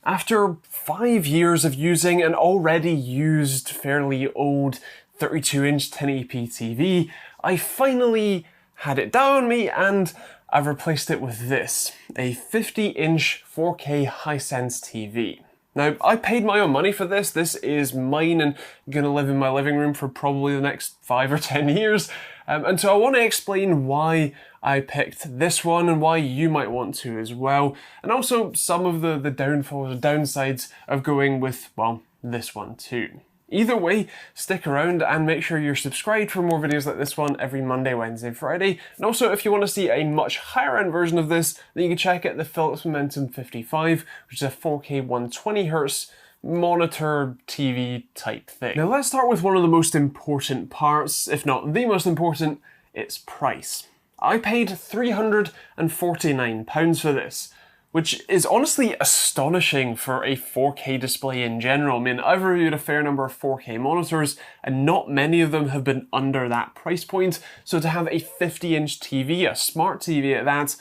After 5 years of using an already used, fairly old 32-inch 1080p TV, I finally had it down me and I've replaced it with this, a 50-inch 4K Hisense TV. Now, I paid my own money for this. This is mine and gonna live in my living room for probably the next 5 or 10 years. And so I want to explain why I picked this one and why you might want to as well. And also some of the downfalls or downsides of going with, well, this one too. Either way, stick around and make sure you're subscribed for more videos like this one every Monday, Wednesday, Friday. And also, if you want to see a much higher end version of this, then you can check out the Philips Momentum 55, which is a 4K 120Hz monitor TV type thing. Now let's start with one of the most important parts, if not the most important, its price. I paid £349 for this, which is honestly astonishing for a 4K display in general. I mean, I've reviewed a fair number of 4K monitors and not many of them have been under that price point. So to have a 50-inch TV, a smart TV at that,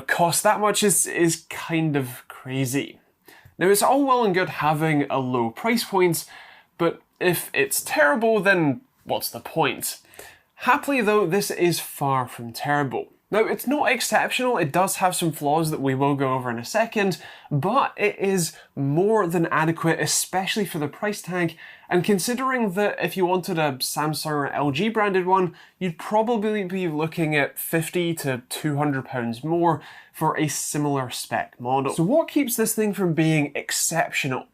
cost that much is kind of crazy. Now, it's all well and good having a low price point, but if it's terrible, then what's the point? Happily though, this is far from terrible. Now, it's not exceptional, it does have some flaws that we will go over in a second, but it is more than adequate, especially for the price tag, and considering that if you wanted a Samsung or LG branded one, you'd probably be looking at £50 to £200 more for a similar spec model. So what keeps this thing from being exceptional?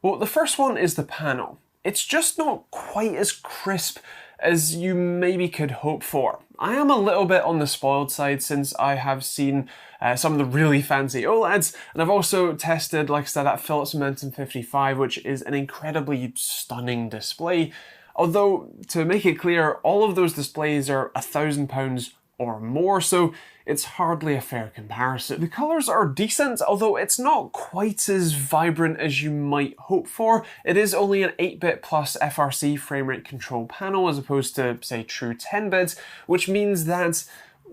Well, the first one is the panel. It's just not quite as crisp as you maybe could hope for. I am a little bit on the spoiled side since I have seen some of the really fancy OLEDs, and I've also tested, like I said, that Philips Momentum 55, which is an incredibly stunning display. Although, to make it clear, all of those displays are £1,000 or more, so it's hardly a fair comparison. The colours are decent, although it's not quite as vibrant as you might hope for. It is only an 8-bit plus FRC frame rate control panel as opposed to, say, true 10-bit, which means that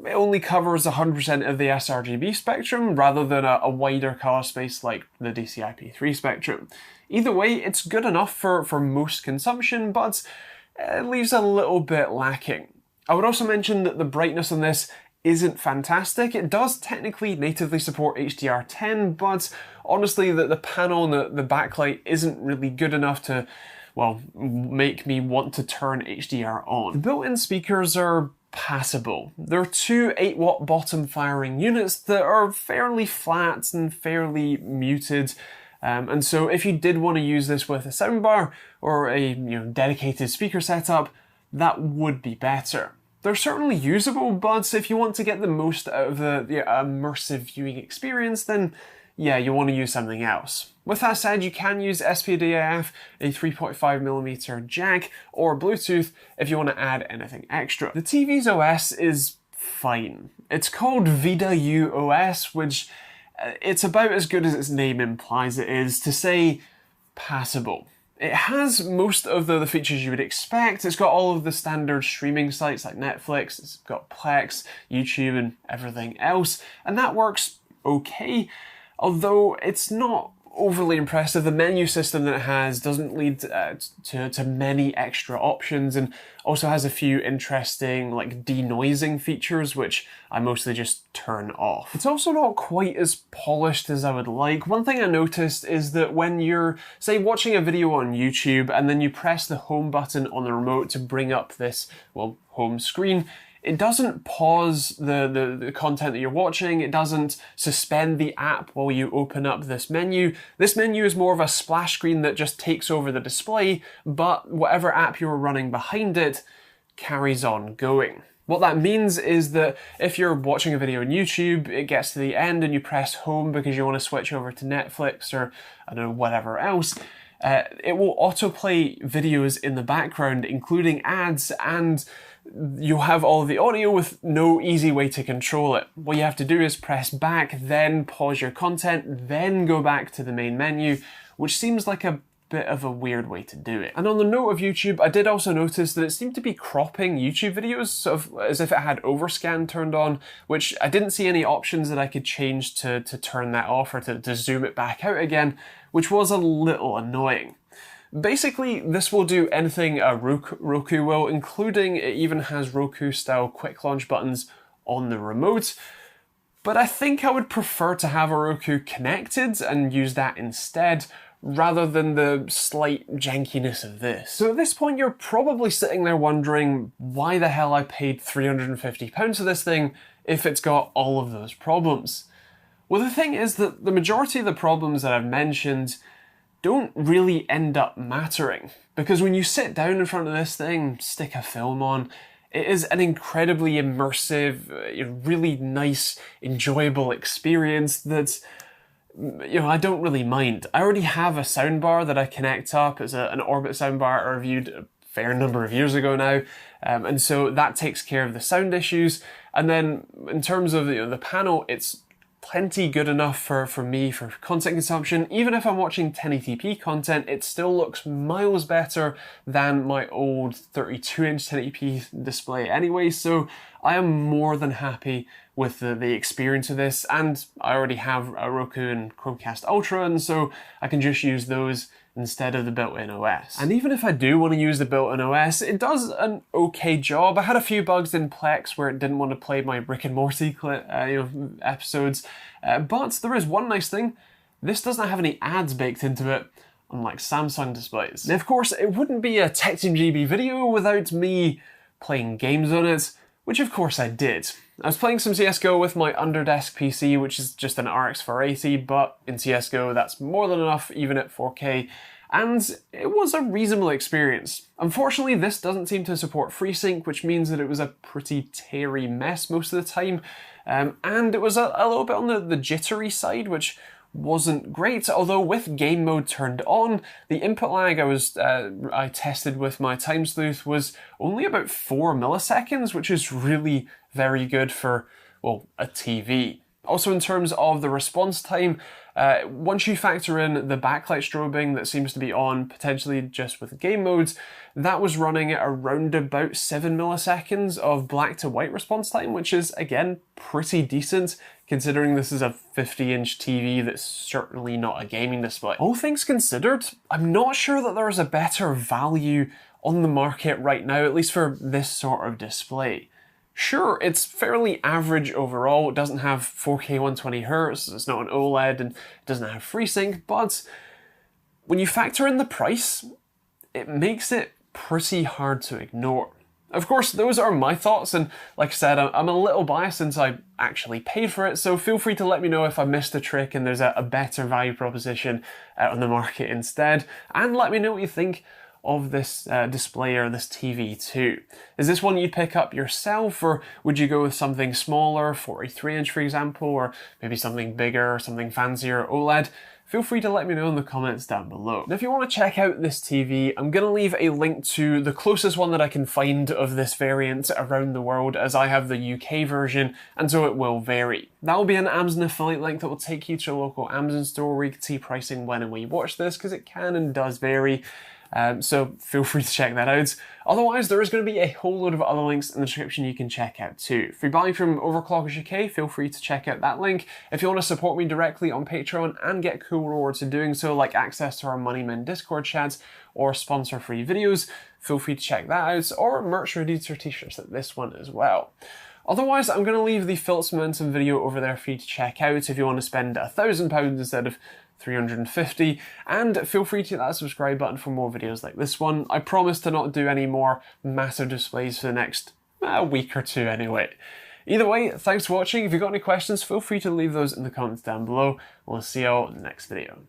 it only covers 100% of the sRGB spectrum rather than a wider colour space like the DCI-P3 spectrum. Either way, it's good enough for most consumption, but it leaves a little bit lacking. I would also mention that the brightness on this isn't fantastic. It does technically natively support HDR10, but honestly the panel and the backlight isn't really good enough to, well, make me want to turn HDR on. The built-in speakers are passable. They're two 8-watt bottom firing units that are fairly flat and fairly muted. And so if you did want to use this with a soundbar or a dedicated speaker setup, that would be better. They're certainly usable, but if you want to get the most out of the immersive viewing experience, then yeah, you want to use something else. With that said, you can use SPDIF, a 3.5mm jack, or Bluetooth if you want to add anything extra. The TV's OS is fine. It's called VidaU OS, which it's about as good as its name implies it is, to say passable. It has most of the features you would expect. It's got all of the standard streaming sites like Netflix, it's got Plex, YouTube and everything else, and that works okay, although it's not overly impressive. The menu system that it has doesn't lead to many extra options, and also has a few interesting like denoising features, which I mostly just turn off. It's also not quite as polished as I would like. One thing I noticed is that when you're, say, watching a video on YouTube and then you press the home button on the remote to bring up this, well, home screen, it doesn't pause the content that you're watching, it doesn't suspend the app while you open up this menu. This menu is more of a splash screen that just takes over the display, but whatever app you're running behind it carries on going. What that means is that if you're watching a video on YouTube, it gets to the end and you press home because you want to switch over to Netflix or, I don't know, whatever else, it will autoplay videos in the background, including ads, and you'll have all of the audio with no easy way to control it. What you have to do is press back, then pause your content, then go back to the main menu, which seems like a bit of a weird way to do it. And on the note of YouTube, I did also notice that it seemed to be cropping YouTube videos sort of as if it had overscan turned on, which I didn't see any options that I could change to turn that off or to zoom it back out again, which was a little annoying. Basically, this will do anything a Roku will, including it even has Roku-style quick launch buttons on the remote. But I think I would prefer to have a Roku connected and use that instead, rather than the slight jankiness of this. So at this point, you're probably sitting there wondering why the hell I paid £350 for this thing if it's got all of those problems. Well, the thing is that the majority of the problems that I've mentioned don't really end up mattering, because when you sit down in front of this thing, stick a film on, it is an incredibly immersive, really nice, enjoyable experience that, I don't really mind. I already have a soundbar that I connect up. It's an Orbit soundbar I reviewed a fair number of years ago now, and so that takes care of the sound issues. And then in terms of the panel, it's plenty good enough for me for content consumption. Even if I'm watching 1080p content, it still looks miles better than my old 32-inch 1080p display anyway, so I am more than happy with the experience of this, and I already have a Roku and Chromecast Ultra, and so I can just use those instead of the built-in OS. And even if I do want to use the built-in OS, it does an okay job. I had a few bugs in Plex where it didn't want to play my Rick and Morty episodes, but there is one nice thing. This doesn't have any ads baked into it, unlike Samsung displays. Now, of course, it wouldn't be a TechTeamGB video without me playing games on it, which of course I did. I was playing some CSGO with my Underdesk PC, which is just an RX 480, but in CSGO that's more than enough even at 4K, and it was a reasonable experience. Unfortunately, this doesn't seem to support FreeSync, which means that it was a pretty teary mess most of the time, and it was a little bit on the jittery side, which wasn't great, although with game mode turned on, the input lag I tested with my Time Sleuth was only about 4 milliseconds, which is really very good for, well, a TV. Also, in terms of the response time, once you factor in the backlight strobing that seems to be on potentially just with game modes, that was running at around about 7 milliseconds of black to white response time, which is, again, pretty decent considering this is a 50-inch TV that's certainly not a gaming display. All things considered, I'm not sure that there is a better value on the market right now, at least for this sort of display. Sure, it's fairly average overall. It doesn't have 4K 120Hz, it's not an OLED, and it doesn't have FreeSync, but when you factor in the price, it makes it pretty hard to ignore. Of course, those are my thoughts, and like I said, I'm a little biased since I actually paid for it, so feel free to let me know if I missed a trick and there's a better value proposition on the market instead, and let me know what you think of this display or this TV too. Is this one you'd pick up yourself, or would you go with something smaller, 43-inch for example, or maybe something bigger or something fancier OLED? Feel free to let me know in the comments down below. Now, if you want to check out this TV, I'm going to leave a link to the closest one that I can find of this variant around the world, as I have the UK version, and so it will vary. That will be an Amazon affiliate link that will take you to a local Amazon store where you can see pricing when and where you watch this, because it can and does vary. So feel free to check that out. Otherwise, there is going to be a whole load of other links in the description you can check out too. If you're buying from Overclockers UK, feel free to check out that link. If you want to support me directly on Patreon and get cool rewards in doing so, like access to our Moneymen Discord chats or sponsor-free videos, feel free to check that out, or merch or dudes or t-shirts like this one as well. Otherwise, I'm going to leave the Philips Momentum video over there for you to check out if you want to spend £1,000 instead of 350, and feel free to hit that subscribe button for more videos like this one. I promise to not do any more massive displays for the next week or two anyway. Either way, thanks for watching. If you've got any questions, feel free to leave those in the comments down below. We'll see you all in the next video.